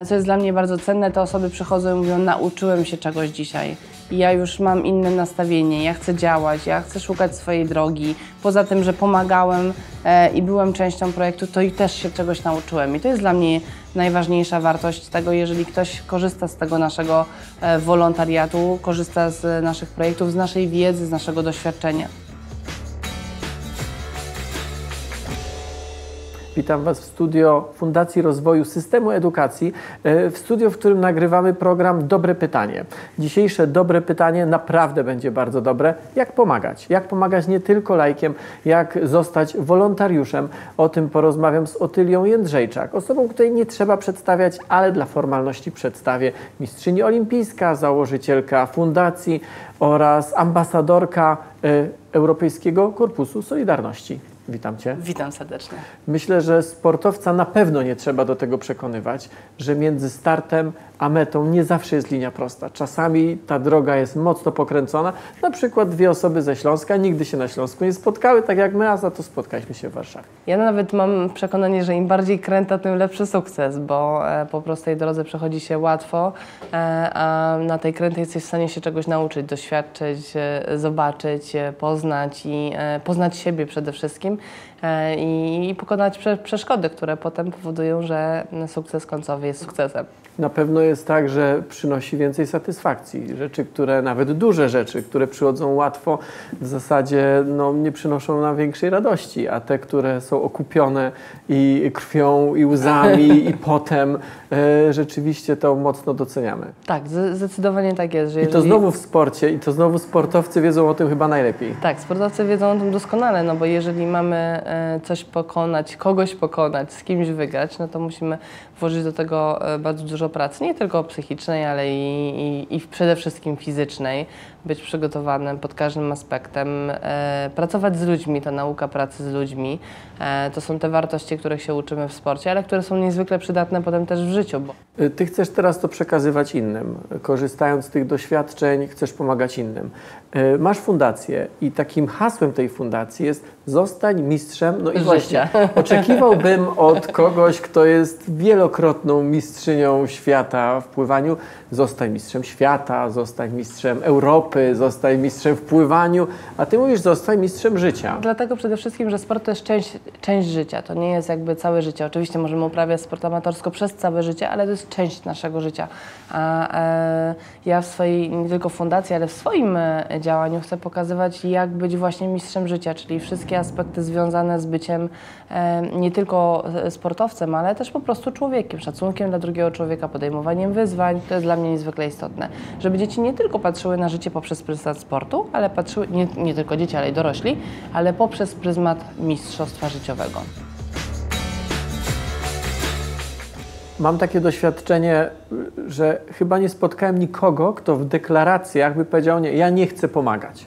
Co jest dla mnie bardzo cenne, te osoby przychodzą i mówią, nauczyłem się czegoś dzisiaj. Ja już mam inne nastawienie, ja chcę działać, ja chcę szukać swojej drogi. Poza tym, że pomagałem i byłem częścią projektu, to i też się czegoś nauczyłem. I to jest dla mnie najważniejsza wartość tego, jeżeli ktoś korzysta z tego naszego wolontariatu, korzysta z naszych projektów, z naszej wiedzy, z naszego doświadczenia. Witam Was w studio Fundacji Rozwoju Systemu Edukacji, w studio, w którym nagrywamy program Dobre Pytanie. Dzisiejsze Dobre Pytanie naprawdę będzie bardzo dobre. Jak pomagać? Jak pomagać nie tylko laikiem, jak zostać wolontariuszem? O tym porozmawiam z Otylią Jędrzejczak, osobą, której nie trzeba przedstawiać, ale dla formalności przedstawię. Mistrzyni olimpijska, założycielka fundacji oraz ambasadorka Europejskiego Korpusu Solidarności. Witam Cię. Witam serdecznie. Myślę, że sportowca na pewno nie trzeba do tego przekonywać, że między startem a metą nie zawsze jest linia prosta. Czasami ta droga jest mocno pokręcona. Na przykład dwie osoby ze Śląska nigdy się na Śląsku nie spotkały, tak jak my, a za to spotkaliśmy się w Warszawie. Ja nawet mam przekonanie, że im bardziej kręta, tym lepszy sukces, bo po prostej drodze przechodzi się łatwo, a na tej krętej jesteś w stanie się czegoś nauczyć, doświadczyć, zobaczyć, poznać i poznać siebie przede wszystkim i pokonać przeszkody, które potem powodują, że sukces końcowy jest sukcesem. Na pewno jest tak, że przynosi więcej satysfakcji. Rzeczy, które, nawet duże rzeczy, które przychodzą łatwo, w zasadzie nie przynoszą nam większej radości, a te, które są okupione i krwią, i łzami, i potem rzeczywiście to mocno doceniamy. Tak, zdecydowanie tak jest. Że I to znowu w sporcie, i to znowu sportowcy wiedzą o tym chyba najlepiej. Tak, sportowcy wiedzą o tym doskonale, no bo jeżeli mamy coś pokonać, kogoś pokonać, z kimś wygrać, no to musimy włożyć do tego bardzo dużo pracy, nie tylko psychicznej, ale i przede wszystkim fizycznej, być przygotowanym pod każdym aspektem, pracować z ludźmi, ta nauka pracy z ludźmi, to są te wartości, których się uczymy w sporcie, ale które są niezwykle przydatne potem też w życiu. Ty chcesz teraz to przekazywać innym, korzystając z tych doświadczeń, chcesz pomagać innym. Masz fundację i takim hasłem tej fundacji jest zostań mistrzem, no i właśnie oczekiwałbym od kogoś, kto jest wielokrotną mistrzynią świata w pływaniu, zostań mistrzem świata, zostań mistrzem Europy, zostań mistrzem w pływaniu, a ty mówisz zostań mistrzem życia. Dlatego przede wszystkim, że sport to jest część życia, to nie jest jakby całe życie. Oczywiście możemy uprawiać sport amatorsko przez całe życie, ale to jest część naszego życia. A ja w swojej, nie tylko fundacji, ale w swoim działaniu chcę pokazywać, jak być właśnie mistrzem życia, czyli wszystkie aspekty związane z byciem nie tylko sportowcem, ale też po prostu człowiekiem, szacunkiem dla drugiego człowieka, podejmowaniem wyzwań. To jest dla mnie niezwykle istotne, żeby dzieci nie tylko patrzyły na życie poprzez pryzmat sportu, ale patrzyły, nie tylko dzieci, ale i dorośli, ale poprzez pryzmat mistrzostwa życiowego. Mam takie doświadczenie, że chyba nie spotkałem nikogo, kto w deklaracjach by powiedział, nie, ja nie chcę pomagać.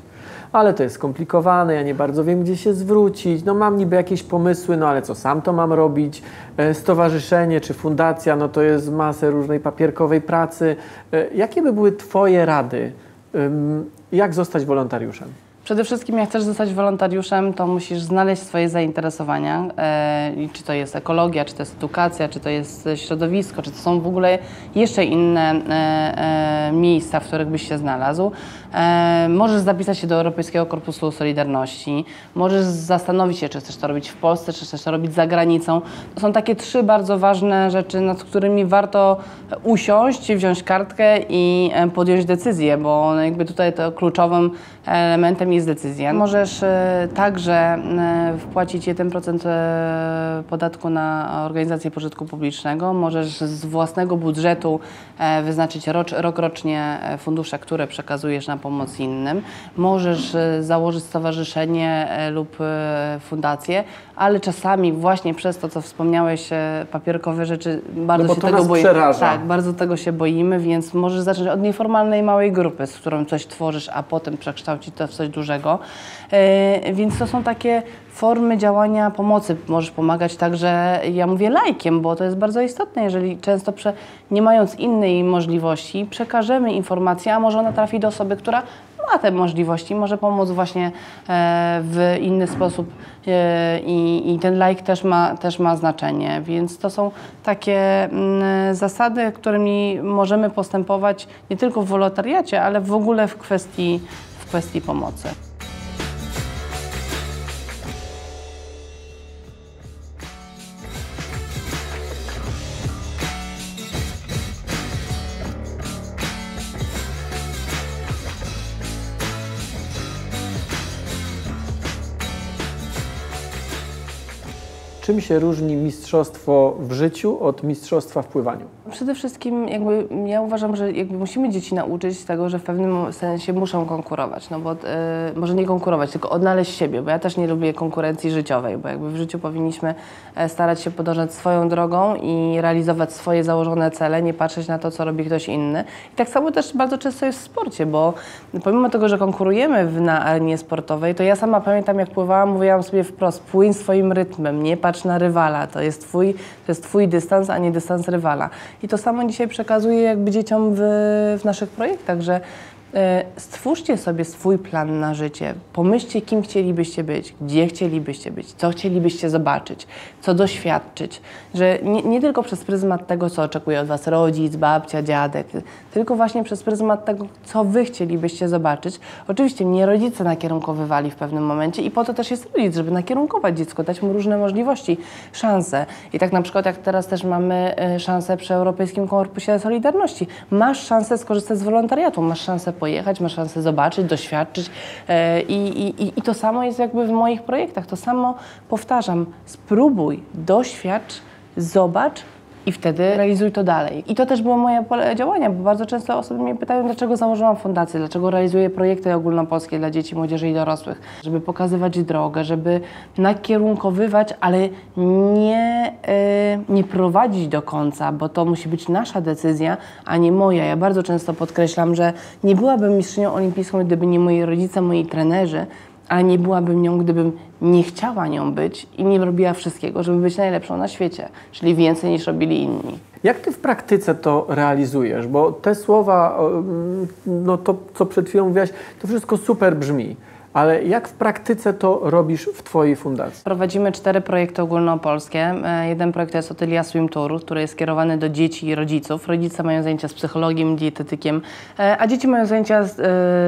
Ale to jest skomplikowane, ja nie bardzo wiem, gdzie się zwrócić, mam niby jakieś pomysły, ale co, sam to mam robić? Stowarzyszenie czy fundacja, to jest masę różnej papierkowej pracy. Jakie by były Twoje rady, jak zostać wolontariuszem? Przede wszystkim, jak chcesz zostać wolontariuszem, to musisz znaleźć swoje zainteresowania. Czy to jest ekologia, czy to jest edukacja, czy to jest środowisko, czy to są w ogóle jeszcze inne miejsca, w których byś się znalazł. Możesz zapisać się do Europejskiego Korpusu Solidarności. Możesz zastanowić się, czy chcesz to robić w Polsce, czy chcesz to robić za granicą. To są takie trzy bardzo ważne rzeczy, nad którymi warto usiąść, wziąć kartkę i podjąć decyzję, bo jakby tutaj to kluczowym elementem jest decyzja. Możesz także wpłacić 1% podatku na organizację pożytku publicznego. Możesz z własnego budżetu wyznaczyć rokrocznie fundusze, które przekazujesz na pomoc innym. Możesz założyć stowarzyszenie lub fundację, ale czasami właśnie przez to, co wspomniałeś, papierkowe rzeczy, bardzo się tego boimy. Tak, bardzo tego się boimy, więc możesz zacząć od nieformalnej małej grupy, z którą coś tworzysz, a potem przekształcić to w coś dużego. Więc to są takie formy działania pomocy. Możesz pomagać także, ja mówię laikiem, bo to jest bardzo istotne, jeżeli często nie mając innej możliwości, przekażemy informację, a może ona trafi do osoby, która ma te możliwości, może pomóc właśnie w inny sposób i ten like też ma znaczenie, więc to są takie zasady, którymi możemy postępować nie tylko w wolontariacie, ale w ogóle w kwestii pomocy. Czym się różni mistrzostwo w życiu od mistrzostwa w pływaniu? Przede wszystkim ja uważam, że musimy dzieci nauczyć tego, że w pewnym sensie muszą konkurować, no bo może nie konkurować, tylko odnaleźć siebie, bo ja też nie lubię konkurencji życiowej, bo w życiu powinniśmy starać się podążać swoją drogą i realizować swoje założone cele, nie patrzeć na to, co robi ktoś inny. I tak samo też bardzo często jest w sporcie, bo pomimo tego, że konkurujemy na arenie sportowej, to ja sama pamiętam, jak pływałam, mówiłam sobie wprost, płyń swoim rytmem, nie patrz na rywala, to jest twój dystans, a nie dystans rywala. I to samo dzisiaj przekazuję dzieciom w naszych projektach, że stwórzcie sobie swój plan na życie, pomyślcie, kim chcielibyście być, gdzie chcielibyście być, co chcielibyście zobaczyć, co doświadczyć, że nie tylko przez pryzmat tego, co oczekuje od Was rodzic, babcia, dziadek, tylko właśnie przez pryzmat tego, co Wy chcielibyście zobaczyć. Oczywiście mnie rodzice nakierunkowywali w pewnym momencie i po to też jest rodzic, żeby nakierunkować dziecko, dać mu różne możliwości, szanse. I tak na przykład jak teraz też mamy szansę przy Europejskim Korpusie Solidarności. Masz szansę skorzystać z wolontariatu, masz szansę pojechać, masz szansę zobaczyć, doświadczyć i to samo jest w moich projektach. To samo powtarzam, spróbuj, doświadcz, zobacz i wtedy realizuj to dalej. I to też było moje pole działania, bo bardzo często osoby mnie pytają, dlaczego założyłam fundację, dlaczego realizuję projekty ogólnopolskie dla dzieci, młodzieży i dorosłych, żeby pokazywać drogę, żeby nakierunkowywać, ale nie prowadzić do końca, bo to musi być nasza decyzja, a nie moja. Ja bardzo często podkreślam, że nie byłabym mistrzynią olimpijską, gdyby nie moi rodzice, moi trenerzy, ale nie byłabym nią, gdybym nie chciała nią być i nie robiła wszystkiego, żeby być najlepszą na świecie, czyli więcej niż robili inni. Jak Ty w praktyce to realizujesz? Bo te słowa, no to co przed chwilą mówiłaś, to wszystko super brzmi. Ale jak w praktyce to robisz w Twojej fundacji? Prowadzimy 4 projekty ogólnopolskie. Jeden projekt to jest Otylia Swim Tour, który jest skierowany do dzieci i rodziców. Rodzice mają zajęcia z psychologiem, dietetykiem, a dzieci mają zajęcia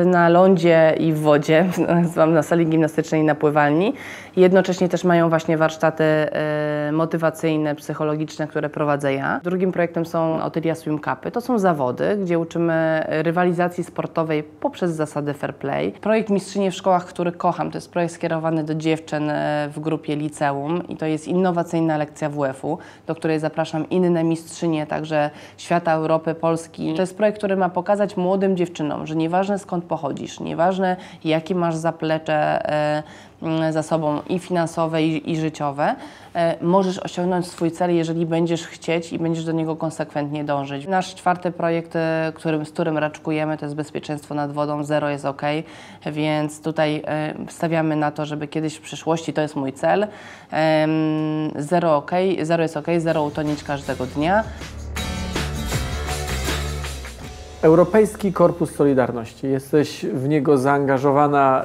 na lądzie i w wodzie, na sali gimnastycznej i na pływalni. Jednocześnie też mają właśnie warsztaty motywacyjne, psychologiczne, które prowadzę ja. Drugim projektem są Otylia Swim Cupy. To są zawody, gdzie uczymy rywalizacji sportowej poprzez zasady fair play. Projekt Mistrzynie w szkołach, który kocham, to jest projekt skierowany do dziewczyn w grupie liceum i to jest innowacyjna lekcja WF-u, do której zapraszam inne mistrzynie, także świata, Europy, Polski. To jest projekt, który ma pokazać młodym dziewczynom, że nieważne skąd pochodzisz, nieważne jakie masz zaplecze za sobą i finansowe, i życiowe, możesz osiągnąć swój cel, jeżeli będziesz chcieć i będziesz do niego konsekwentnie dążyć. Nasz 4. projekt, z którym raczkujemy, to jest bezpieczeństwo nad wodą, zero jest OK, więc tutaj stawiamy na to, żeby kiedyś w przyszłości, to jest mój cel, zero jest OK, zero utonieć każdego dnia. Europejski Korpus Solidarności. Jesteś w niego zaangażowana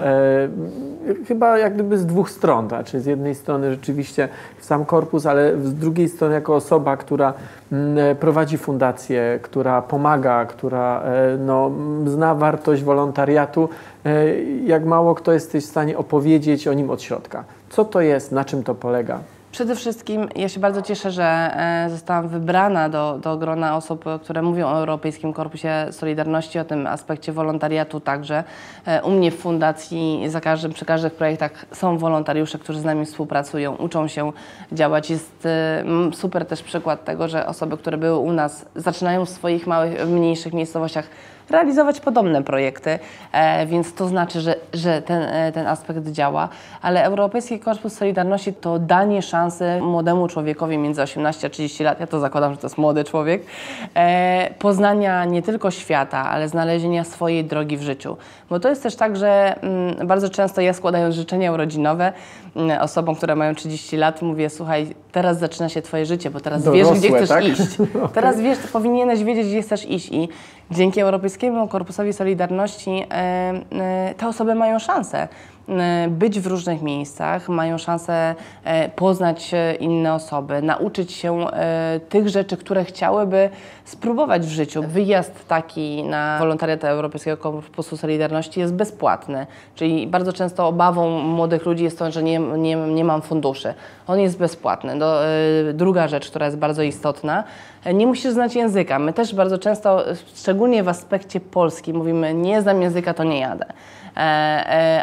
chyba jak gdyby z 2 stron. Znaczy z jednej strony rzeczywiście w sam korpus, ale z drugiej strony jako osoba, która prowadzi fundację, która pomaga, która zna wartość wolontariatu. Jak mało kto jesteś w stanie opowiedzieć o nim od środka. Co to jest, na czym to polega? Przede wszystkim ja się bardzo cieszę, że zostałam wybrana do grona osób, które mówią o Europejskim Korpusie Solidarności, o tym aspekcie wolontariatu także. U mnie w fundacji przy każdych projektach są wolontariusze, którzy z nami współpracują, uczą się działać. Jest super też przykład tego, że osoby, które były u nas, zaczynają w swoich mniejszych miejscowościach realizować podobne projekty, więc to znaczy, że ten aspekt działa. Ale Europejski Korpus Solidarności to danie szansy szansy młodemu człowiekowi między 18 a 30 lat, ja to zakładam, że to jest młody człowiek, poznania nie tylko świata, ale znalezienia swojej drogi w życiu. Bo to jest też tak, że bardzo często ja, składając życzenia urodzinowe osobom, które mają 30 lat, mówię: słuchaj, teraz zaczyna się twoje życie, bo teraz wiesz, gdzie chcesz tak? iść. Teraz wiesz, powinieneś wiedzieć, gdzie chcesz iść. I dzięki Europejskiemu Korpusowi Solidarności te osoby mają szansę być w różnych miejscach, mają szansę poznać inne osoby, nauczyć się tych rzeczy, które chciałyby spróbować w życiu. Wyjazd taki na wolontariat Europejskiego Korpusu Solidarności jest bezpłatny, czyli bardzo często obawą młodych ludzi jest to, że nie mam funduszy. On jest bezpłatny. Druga rzecz, która jest bardzo istotna, nie musisz znać języka. My też bardzo często, szczególnie w aspekcie Polski, mówimy: nie znam języka, to nie jadę.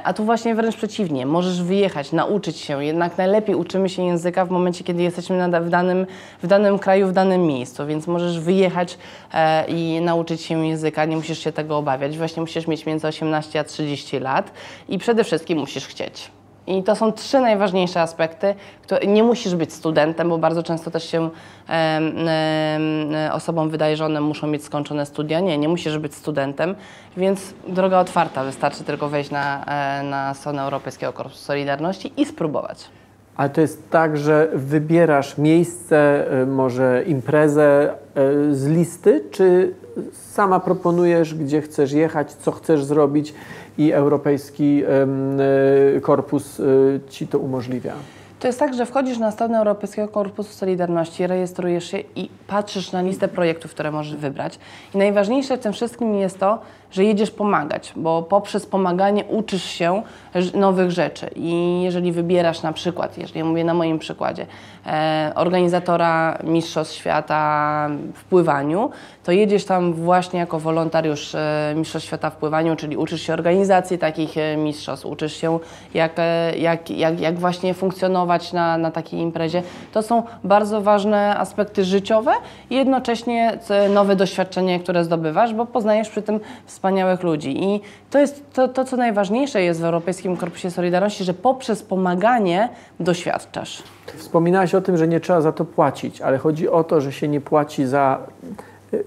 A tu właśnie wręcz przeciwnie, możesz wyjechać, nauczyć się, jednak najlepiej uczymy się języka w momencie, kiedy jesteśmy w danym kraju, w danym miejscu, więc możesz wyjechać i nauczyć się języka, nie musisz się tego obawiać, właśnie musisz mieć między 18 a 30 lat i przede wszystkim musisz chcieć. I to są 3 najważniejsze aspekty. Nie musisz być studentem, bo bardzo często też się osobom wydaje, że one muszą mieć skończone studia. Nie musisz być studentem, więc droga otwarta. Wystarczy tylko wejść na stronę Europejskiego Korpusu Solidarności i spróbować. Ale to jest tak, że wybierasz miejsce, może imprezę z listy, czy sama proponujesz, gdzie chcesz jechać, co chcesz zrobić i Europejski Korpus Ci to umożliwia? To jest tak, że wchodzisz na stronę Europejskiego Korpusu Solidarności, rejestrujesz się i patrzysz na listę projektów, które możesz wybrać. I najważniejsze w tym wszystkim jest to, że jedziesz pomagać, bo poprzez pomaganie uczysz się nowych rzeczy. I jeżeli wybierasz na przykład, jeżeli ja mówię na moim przykładzie, organizatora Mistrzostw Świata w pływaniu, to jedziesz tam właśnie jako wolontariusz Mistrzostw Świata w pływaniu, czyli uczysz się organizacji takich mistrzostw, uczysz się jak właśnie funkcjonować na takiej imprezie. To są bardzo ważne aspekty życiowe i jednocześnie nowe doświadczenie, które zdobywasz, bo poznajesz przy tym wspaniałych ludzi. I to jest to, co najważniejsze jest w Europejskim Korpusie Solidarności, że poprzez pomaganie doświadczasz. Wspominałaś o tym, że nie trzeba za to płacić, ale chodzi o to, że się nie płaci za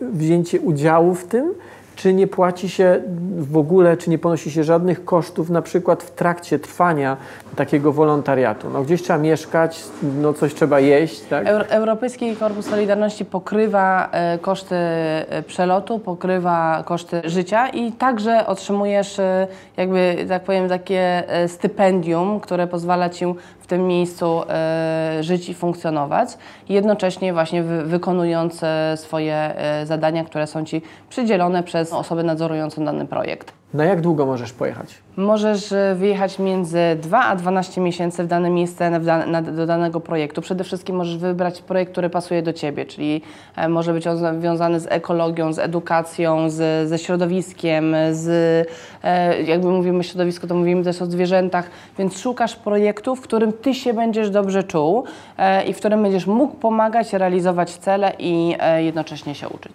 wzięcie udziału w tym, czy nie płaci się w ogóle, czy nie ponosi się żadnych kosztów, na przykład w trakcie trwania takiego wolontariatu. No, gdzieś trzeba mieszkać, no, coś trzeba jeść, tak? Europejski Korpus Solidarności pokrywa koszty przelotu, pokrywa koszty życia i także otrzymujesz, jakby tak powiem, takie stypendium, które pozwala Ci w tym miejscu żyć i funkcjonować, jednocześnie właśnie wykonując swoje zadania, które są Ci przydzielone przez osobę nadzorującą dany projekt. Na jak długo możesz pojechać? Możesz wyjechać między 2 a 12 miesięcy w dane miejsce do danego projektu. Przede wszystkim możesz wybrać projekt, który pasuje do Ciebie, czyli może być on związany z ekologią, z edukacją, ze środowiskiem, jakby mówimy środowisko, to mówimy też o zwierzętach, więc szukasz projektu, w którym Ty się będziesz dobrze czuł i w którym będziesz mógł pomagać, realizować cele i jednocześnie się uczyć.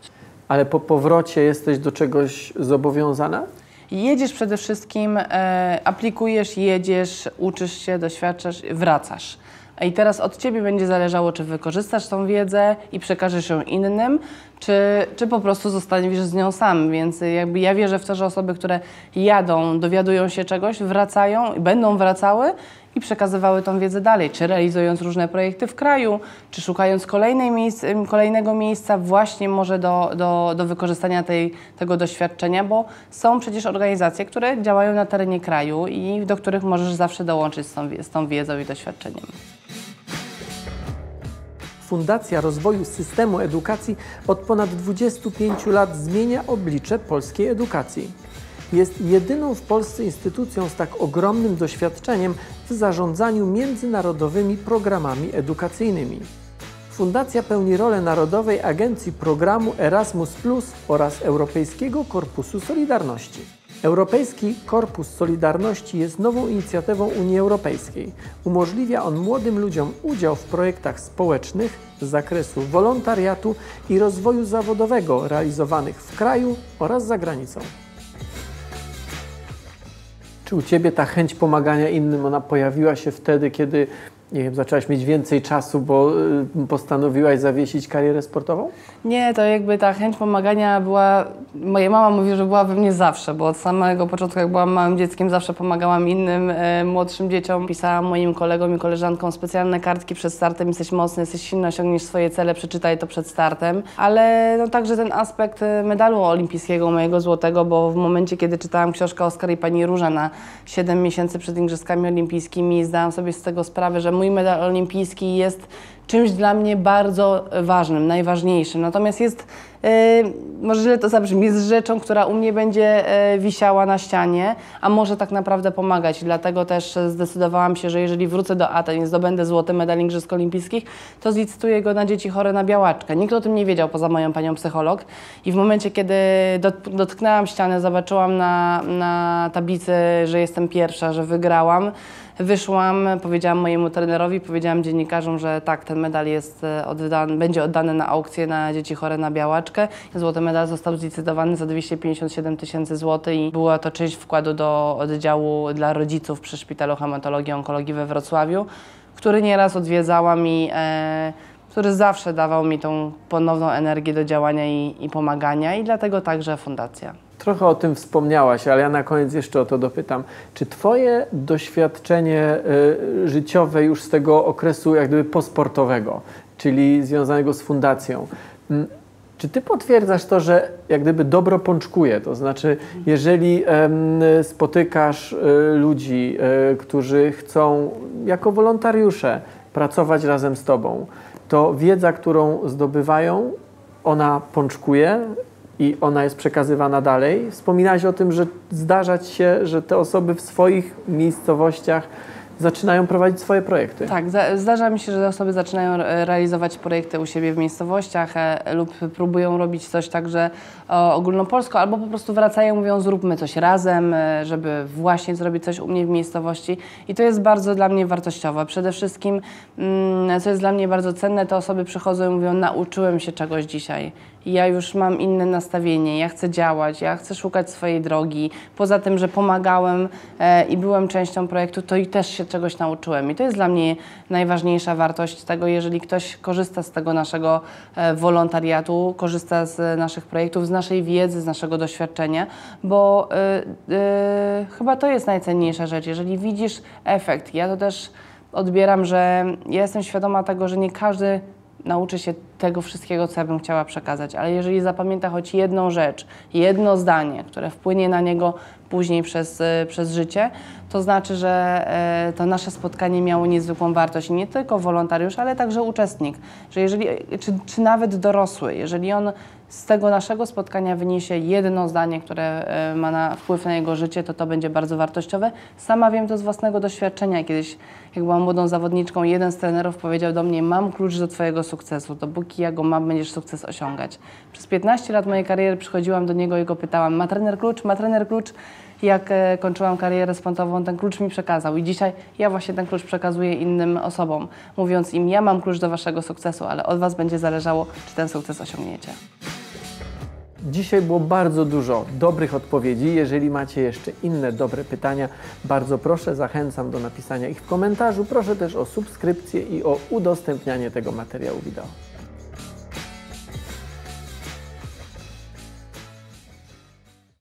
Ale po powrocie jesteś do czegoś zobowiązana? Jedziesz przede wszystkim, aplikujesz, jedziesz, uczysz się, doświadczasz, wracasz. I teraz od Ciebie będzie zależało, czy wykorzystasz tą wiedzę i przekażesz ją innym, czy po prostu zostaniesz z nią sam. Więc jakby ja wierzę w to, że osoby, które jadą, dowiadują się czegoś, wracają i będą wracały i przekazywały tą wiedzę dalej, czy realizując różne projekty w kraju, czy szukając kolejnego miejsca właśnie może do wykorzystania tego doświadczenia, bo są przecież organizacje, które działają na terenie kraju i do których możesz zawsze dołączyć z tą wiedzą i doświadczeniem. Fundacja Rozwoju Systemu Edukacji od ponad 25 lat zmienia oblicze polskiej edukacji. Jest jedyną w Polsce instytucją z tak ogromnym doświadczeniem w zarządzaniu międzynarodowymi programami edukacyjnymi. Fundacja pełni rolę Narodowej Agencji Programu Erasmus+ oraz Europejskiego Korpusu Solidarności. Europejski Korpus Solidarności jest nową inicjatywą Unii Europejskiej. Umożliwia on młodym ludziom udział w projektach społecznych z zakresu wolontariatu i rozwoju zawodowego realizowanych w kraju oraz za granicą. Czy u Ciebie ta chęć pomagania innym, ona pojawiła się wtedy, kiedy nie wiem, zaczęłaś mieć więcej czasu, bo postanowiłaś zawiesić karierę sportową? Nie, to jakby ta chęć pomagania była, moja mama mówi, że była we mnie zawsze, bo od samego początku, jak byłam małym dzieckiem, zawsze pomagałam innym młodszym dzieciom. Pisałam moim kolegom i koleżankom specjalne kartki przed startem: jesteś mocny, jesteś silny, osiągniesz swoje cele, przeczytaj to przed startem. Ale no, także ten aspekt medalu olimpijskiego, mojego złotego, bo w momencie, kiedy czytałam książkę Oskar i pani Róża na 7 miesięcy przed Igrzyskami Olimpijskimi, zdałam sobie z tego sprawę, że mój medal olimpijski jest czymś dla mnie bardzo ważnym, najważniejszym. Natomiast jest, może źle to zabrzmi, jest rzeczą, która u mnie będzie wisiała na ścianie, a może tak naprawdę pomagać. I dlatego też zdecydowałam się, że jeżeli wrócę do Aten i zdobędę złoty medal Igrzysk Olimpijskich, to zlicytuję go na dzieci chore na białaczkę. Nikt o tym nie wiedział poza moją panią psycholog. I w momencie, kiedy dotknęłam ściany, zobaczyłam na tablicy, że jestem pierwsza, że wygrałam, wyszłam, powiedziałam mojemu trenerowi, powiedziałam dziennikarzom, że tak, ten medal jest będzie oddany na aukcję na dzieci chore na białaczkę. Złoty medal został zlicytowany za 257 000 złotych i była to część wkładu do oddziału dla rodziców przy Szpitalu Hematologii i Onkologii we Wrocławiu, który nieraz odwiedzałam i który zawsze dawał mi tą ponowną energię do działania i pomagania, i dlatego także fundacja. Trochę o tym wspomniałaś, ale ja na koniec jeszcze o to dopytam. Czy Twoje doświadczenie życiowe już z tego okresu jak gdyby posportowego, czyli związanego z fundacją, czy Ty potwierdzasz to, że jak gdyby dobro pączkuje? To znaczy, jeżeli spotykasz ludzi, którzy chcą jako wolontariusze pracować razem z Tobą, to wiedza, którą zdobywają, ona pączkuje i ona jest przekazywana dalej. Wspominałaś o tym, że zdarzać się, że te osoby w swoich miejscowościach zaczynają prowadzić swoje projekty. Tak, zdarza mi się, że osoby zaczynają realizować projekty u siebie w miejscowościach lub próbują robić coś także ogólnopolsko, albo po prostu wracają, mówią: zróbmy coś razem, żeby właśnie zrobić coś u mnie w miejscowości. I to jest bardzo dla mnie wartościowe. Przede wszystkim, co jest dla mnie bardzo cenne, te osoby przychodzą i mówią: nauczyłem się czegoś dzisiaj. Ja już mam inne nastawienie, ja chcę działać, ja chcę szukać swojej drogi. Poza tym, że pomagałem i byłem częścią projektu, to i też się czegoś nauczyłem. I to jest dla mnie najważniejsza wartość tego, jeżeli ktoś korzysta z tego naszego wolontariatu, korzysta z naszych projektów, z naszej wiedzy, z naszego doświadczenia, bo chyba to jest najcenniejsza rzecz. Jeżeli widzisz efekt, ja to też odbieram, że ja jestem świadoma tego, że nie każdy nauczy się tego wszystkiego, co ja bym chciała przekazać, ale jeżeli zapamięta choć jedną rzecz, jedno zdanie, które wpłynie na niego później przez życie, to znaczy, że to nasze spotkanie miało niezwykłą wartość. I nie tylko wolontariusz, ale także uczestnik. Że jeżeli, czy nawet dorosły, jeżeli on z tego naszego spotkania wyniesie jedno zdanie, które ma wpływ na jego życie, to będzie bardzo wartościowe. Sama wiem to z własnego doświadczenia. Kiedyś, jak byłam młodą zawodniczką, jeden z trenerów powiedział do mnie: mam klucz do Twojego sukcesu. Dopóki ja go mam, będziesz sukces osiągać. Przez 15 lat mojej kariery przychodziłam do niego i go pytałam: ma trener klucz? Ma trener klucz? Jak kończyłam karierę sportową, ten klucz mi przekazał. I dzisiaj ja właśnie ten klucz przekazuję innym osobom, mówiąc im: ja mam klucz do Waszego sukcesu, ale od Was będzie zależało, czy ten sukces osiągniecie. Dzisiaj było bardzo dużo dobrych odpowiedzi. Jeżeli macie jeszcze inne dobre pytania, bardzo proszę, zachęcam do napisania ich w komentarzu. Proszę też o subskrypcję i o udostępnianie tego materiału wideo.